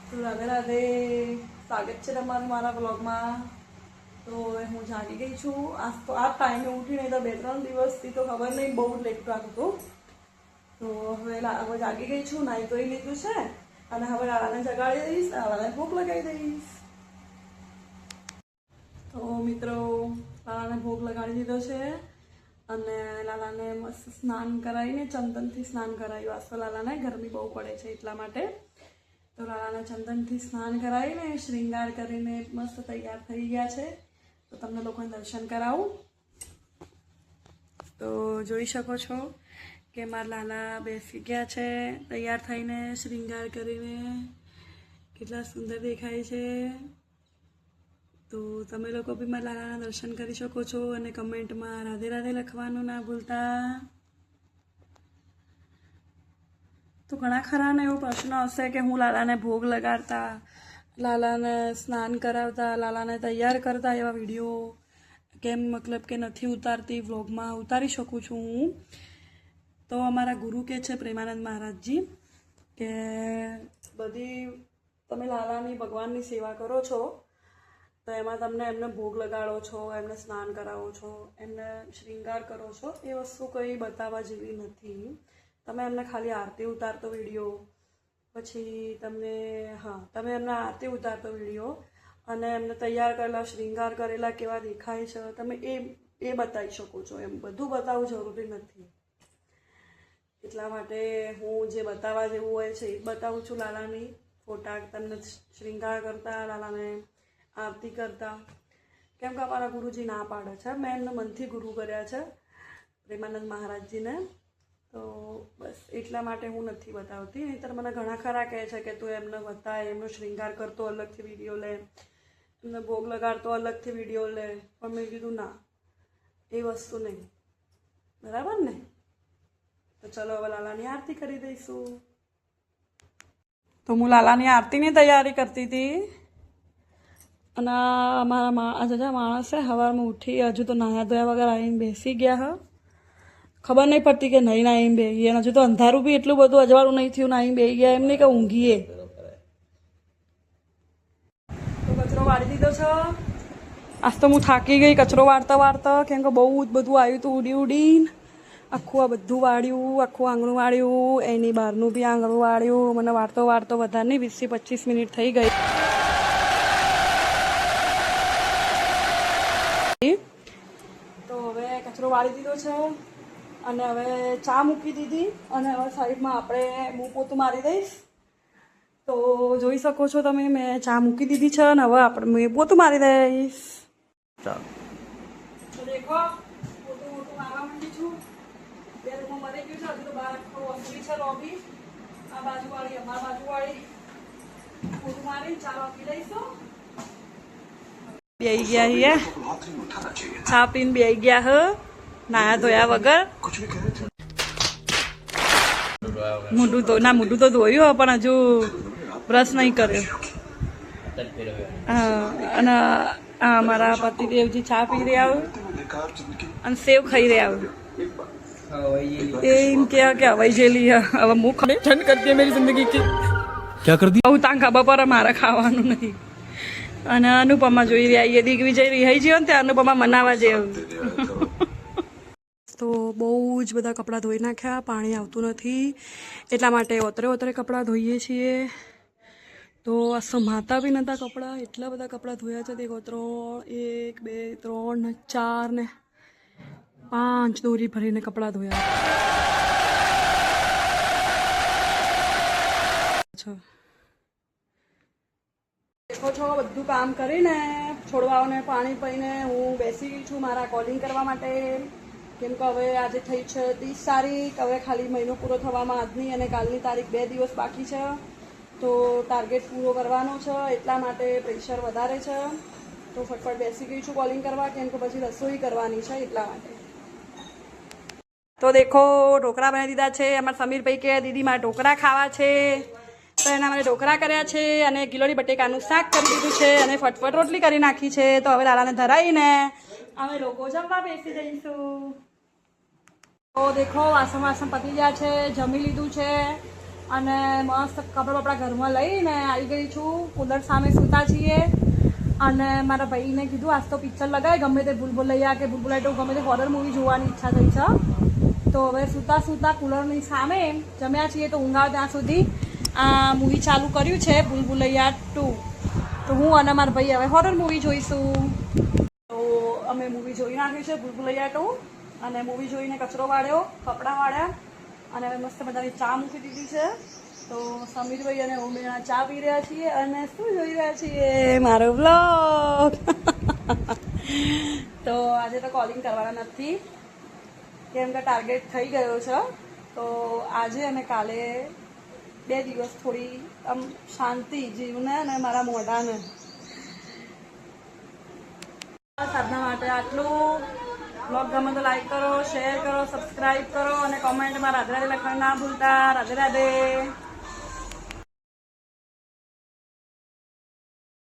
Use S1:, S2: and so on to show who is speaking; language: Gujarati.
S1: તો રાધે રાધે, સ્વાગત છે તમારું મારા બ્લોગમાં। તો હવે હું જાગી ગઈ છું। આજ તો આ ટાઈમે ઉઠી નહીં તો 2-3 દિવસથી તો ખબર નહીં, બહુ લેટ રાત હતું। તો હવે જાગી ગઈ છું, નાહી ધોઈ લીધું છે અને હવે લાલાને જગાડી દઈશ, લાલાને ભૂખ લગાવી દઈશ। તો મિત્રો, લાલાને ભૂખ લગાડી દીધો છે અને લાલાને મસ્ત સ્નાન કરાવીને ચંદનથી સ્નાન કરાવ્યું। આજ તો લાલાને ગરમી બહુ પડે છે એટલા માટે તો લાલાને ચંદનથી સ્નાન કરાવીને શ્રૃંગાર કરીને મસ્ત તૈયાર થઈ ગયા છે। તો તમને લોકોને દર્શન કરાવું। તો જોઈ શકો છો કે મારા લાલા બેસી ગયા છે તૈયાર થઈને, શ્રૃંગાર કરીને કેટલા સુંદર દેખાય છે। તો તમે લોકો બી મારા લાલાના દર્શન કરી શકો છો અને કમેન્ટમાં રાધે રાધે લખવાનું ના ભૂલતા। તો ઘણા ખરાને એવો પ્રશ્ન હશે કે હું લાલાને ભોગ લગાડતા, લાલાને સ્નાન કરાવતા, લાલાને તૈયાર કરતા એવા વિડીયો કેમ મતલબ કે નથી ઉતારતી, વ્લોગમાં ઉતારી શકું છું હું। તો અમારા ગુરુ કે છે પ્રેમાનંદ મહારાજજી કે બધી તમે લાલાની ભગવાનની સેવા કરો છો તો એમાં તમને એમને ભોગ લગાડો છો, એમને સ્નાન કરાવો છો, એમને શ્રૃંગાર કરો છો, એ વસ્તુ કંઈ બતાવવા જેવી નથી। તમે એમને ખાલી આરતી ઉતારતો વિડીયો, પછી તમે એમને આરતી ઉતારતો વિડીયો અને એમને તૈયાર કરેલા શ્રૃંગાર કરેલા કેવા દેખાય છે તમે એ બતાવી શકો છો। એમ બધું બતાવવું જરૂરી નથી, એટલા માટે હું જે બતાવવા જેવું હોય છે એ બતાવું છું। લાલાની ફોટા તમને શ્રૃંગાર કરતા, લાલાને આરતી કરતા, કેમ કે અમારા ગુરુજી ના પાડે છે। મેં એમને મનથી ગુરુ કર્યા છે પ્રેમાનંદ મહારાજજીને, તો બસ એટલા માટે હું નથી બતાવતી। નહીંતર મને ઘણા ખરા કહે છે કે તું એમને બતાય, એમનો શ્રૃંગાર કરતો અલગથી વિડીયો લે, એમને ભોગ લગાડતો અલગથી વિડીયો લે, પણ મેં કીધું ના, એ વસ્તુ નહીં, બરાબર ને? તો ચલો હવે લાલાની આરતી કરી દઈશું। તો હું લાલાની આરતીની તૈયારી કરતી હતી અને અમારા આજે માણસે સવારમાં ઉઠી હજુ તો નાહ્યા ધોયા વગર આવીને બેસી ગયા હ। ખબર નહીં પડતી કે નહીં નાહીને બેસી ગયા, હજુ તો અંધારું બી એટલું બધું અજવાળું નહીં થયું, નાહીને બેસી ગયા, એમ નહીં કે ઊંઘીએ। તો કચરો વાળી દીધો છે। આજ તો હું થાકી ગઈ કચરો વાળતા વાળતા, કેમ કે બહુ જ બધું આવ્યું હતું ઉડી ઉડીને। આખું આ બધું વાળ્યું, આખું આંગણું વાળ્યું, એની બહારનું બી આંગણું વાળ્યું। મને વાળતો વાળતો વધારે નહીં 20-25 મિનિટ થઈ ગઈ। તો હવે કચરો વાળી દીધો છે અને હવે ચા મૂકી દીધી અને હવે સાઈડમાં હું પોતું મારી દઈશ। તો જોઈ શકો છો તમે, મેં ચા મૂકી દીધી છે અને હવે હું પોતું મારી દઈશ। ચાલો તો દેખો, પોતું મારવા માંડી છું। 2 રૂમમાં મરી ગયું છે, હજુ તો બહાર વસૂલી છે લોબી, આ બાજુવાળી અમારા બાજુવાળી પોતું મારી ચા આપી દઈશું। બેસી ગયા છીએ, ચા પીને બેસી ગયા હ, નાયા ધોયા વગર। મોઢું તો ધોયું પણ હજુ બ્રશ નહીં કર્યો। અને અમારા પતિદેવજી ચા પી રહ્યા અને સેવ ખાઈ રહ્યા। એમ કે હવાઈ જેલી હવે હું ઠંડ કરતી મેરી જિંદગી की क्या कर दी હું તાંગ ખબર પર મારે ખાવાનું નહીં। અને અનુપમા જોઈ રહ્યા, એ દિગ્વિજય રિહાઈ ગયો ને તે અનુપમા મનાવા જેવું। તો બહુ જ બધા કપડાં ધોઈ નાખ્યા, પાણી આવતું નથી એટલા માટે ઓતરે કપડાં ધોઈએ છીએ। તો આ સમાતા બી નહોતા કપડાં, એટલા બધા કપડાં ધોયા છે। દેખો 3, 1, 2, 3 ને 4 ને 5 દોરી ભરીને કપડાં ધોયા છે। દેખો છો બધું કામ કરીને છોડવાઓને પાણી પીને હું બેસી ગઈ છું મારા કોલિંગ કરવા માટે, કેમ કે હવે આજે થઈ છે 30 તારીખ। હવે ખાલી મહિનો પૂરો થવામાં આજની અને કાલની તારીખ 2 દિવસ બાકી છે। તો ટાર્ગેટ પૂરો કરવાનો છે એટલા માટે પ્રેશર વધારે છે। તો ફટફટ બેસી ગઈ છું કોલિંગ કરવા, કેમ કે પછી રસોઈ કરવાની છે એટલા માટે। તો દેખો ઢોકળા બનાવી દીધા છે। અમારા સમીરભાઈ કે દીદી મારે ઢોકળા ખાવા છે, તો એના માટે ઢોકળા કર્યા છે અને ગિલોડી બટેકાનું શાક કરી દીધું છે અને ફટફટ રોટલી કરી નાખી છે। તો હવે લાલાને ધરાવીને અમે લોકો જમવા બેસી જઈશું। તો દેખો વાસણ પતી ગયા છે, જમી લીધું છે અને મસ્ત કપડાં બપડા ઘરમાં લઈને આવી ગઈ છું. કુલર સામે સૂતા છીએ અને મારા ભાઈને કીધું આજ તો પિક્ચર લગાય, ગમે તે ભૂલભુલૈયા કે ભૂલભુલૈયા તો ગમે તે હોરર મૂવી જોવાની ઈચ્છા થઈ છે. તો હવે સૂતા સૂતા કુલરની સામે જમ્યા છીએ તો ઊંઘ આવે ત્યાં સુધી આ મૂવી ચાલુ કર્યું છે ભૂલભુલૈયા 2. તો હું અને મારા ભાઈ હવે હોરર મૂવી જોઈશું. તો અમે મૂવી જોઈ નાખ્યું છે ભૂલભુલૈયા 2 અને મૂવી જોઈને કચરો વાળ્યો, કપડાં વાળ્યા અને હવે મસ્ત મજાની ચા મૂકી દીધી છે. તો સમીરભાઈ અને હું બેના ચા પી રહ્યા છીએ અને શું જોઈ રહ્યા છીએ? મારો વ્લોગ. તો આજે તો કોલિંગ કરવાના નથી કેમ કે ટાર્ગેટ થઈ ગયો છે. તો આજે અને કાલે 2 દિવસ થોડી આમ શાંતિ જીવને અને મારા મોઢાને. સાધના માટે આટલું. બ્લોગ ગમે તો લાઈક કરો, શેર કરો, સબસ્ક્રાઈબ કરો અને કોમેન્ટમાં રાધે રાધે લખવાનું ના ભૂલતા. રાધે રાધે.